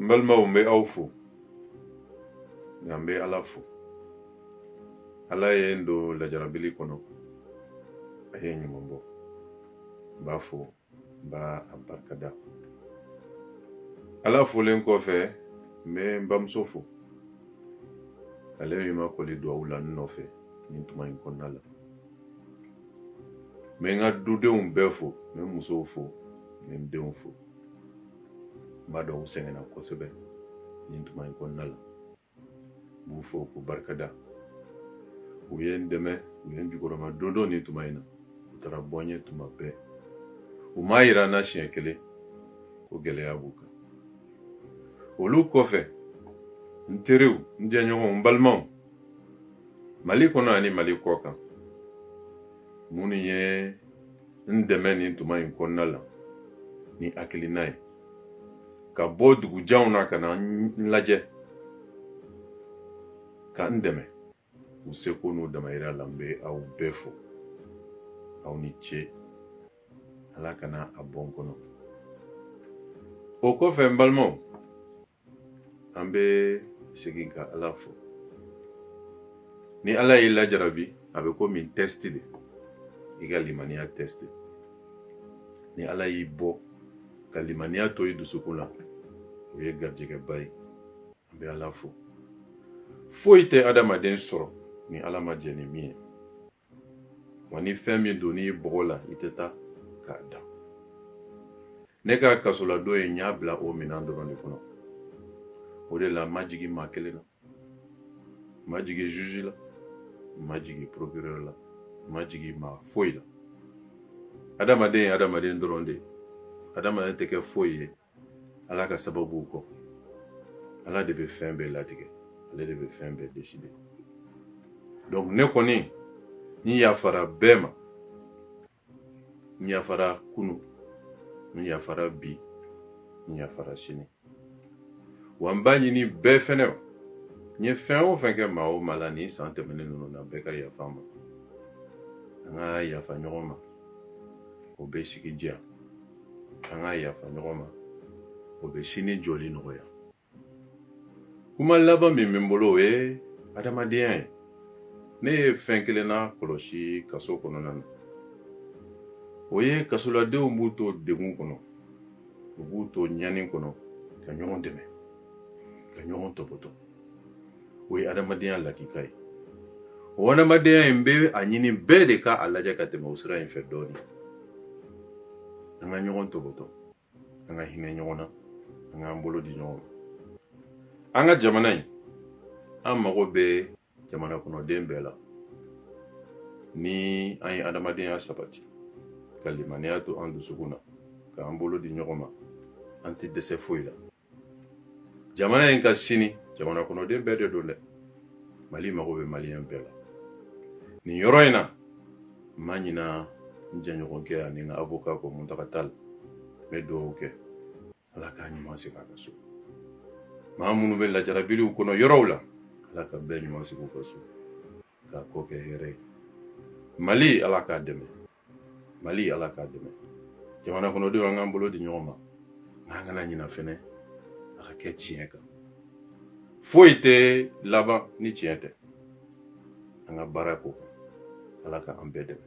Mbalma umbe aufu. Ngambe alafu. Ala yendo la jarabili kono. Aye nyumombo. Bafu. Ba abarkada. Alafu lenko fe. Me mbamsofu. Ale yuma koli dwa ula nnofe. Nintuma inkonala. Me nga dude umbefo. Me musofu. Me mdeunfu. Mbado usengena kosebe. Nintuma inkonala. Bufo ku barkada. Uyen deme. Uyen jukoroma dondo nintuma ina. Utara bonye tuma be. Umayira na shiekele. Ko gele abuka. Olu kofe. Nteriu. Ndianyongo mbalmon. Mali kono ani mali koka. Muni ye. Ndeme nintuma inkonala. Ni akili nae. Ka bodugu jauna kana nlaje. Ka ndeme. Useko no damaira lambe au befo. Au niche. Alakana abonkono. Oko fe mbalmo. Ambe seginka alafu. Ni ala ila jarabi. Abe ko min testide. Iga limania testi. Ni ala ibo. Ka limania toyi dusukula. Uye garjige bayi. Ambe alafu. Foite adamaden soro. Ni ala majeni miye. Wani femi doni bola iteta kada. Neka kasola doye nyabla o minandro ni kono. Ode la majigi makele la. Majigi juge la. Majigi procureur la. Majigi ma foi la. Adamaden dronde. Adamaden teke foi. Ala ka sababu ko. Ala debe fembe latige. Ala debe fembe décider. Donc ne koni ni yafara bema. Ni yafara kunu. Ni yafara bi. Ni yafara sini. Wambani ni be fene. Ni fen o fenke ma o malani sante mene no na beka ya fama. Nga ya fa nyoma. O be sikijia. Nga ya fa nyoma. O be sini joli no ya. Kuma laba mi mbolo adamadien. Ne fenkele na koloshi kaso kono nana. Oye kaso la de umbuto degun kono. Umbuto nyani kono. Ka nyon deme. Ka nyon topoto. Oye adamadien la kikai. O adamadien mbe anyini bede ka alaja katema usra inferdoni. Nga nyon topoto. Nga hine nyona. Nga mbolo di nyon. Anga jamanai. Amago be jamana kono dembela. Ni ay adamadien sabati. Kalimania to andu sukuna. Ka ambolo di nyoma. Anti dese foila. Jamana inka sini. Jamana kono dembele dole. Mali mago be malien bela. Ni yoroina. Manina njanyo konke ani nga avoka ko muntakatal. Medo oke. Alaka nyumasi kakasu. Maamunu be la jarabili ukono yorowla. Alaka be nyumasi kukasu. Ka koke here. Mali alaka deme. Mali alaka deme. Jamana kono de wanga mbolo di nyoma. Ngana nyina fene. Aka ke chienka. Foite laba ni chiente. Anga barako. Alaka ambedeme.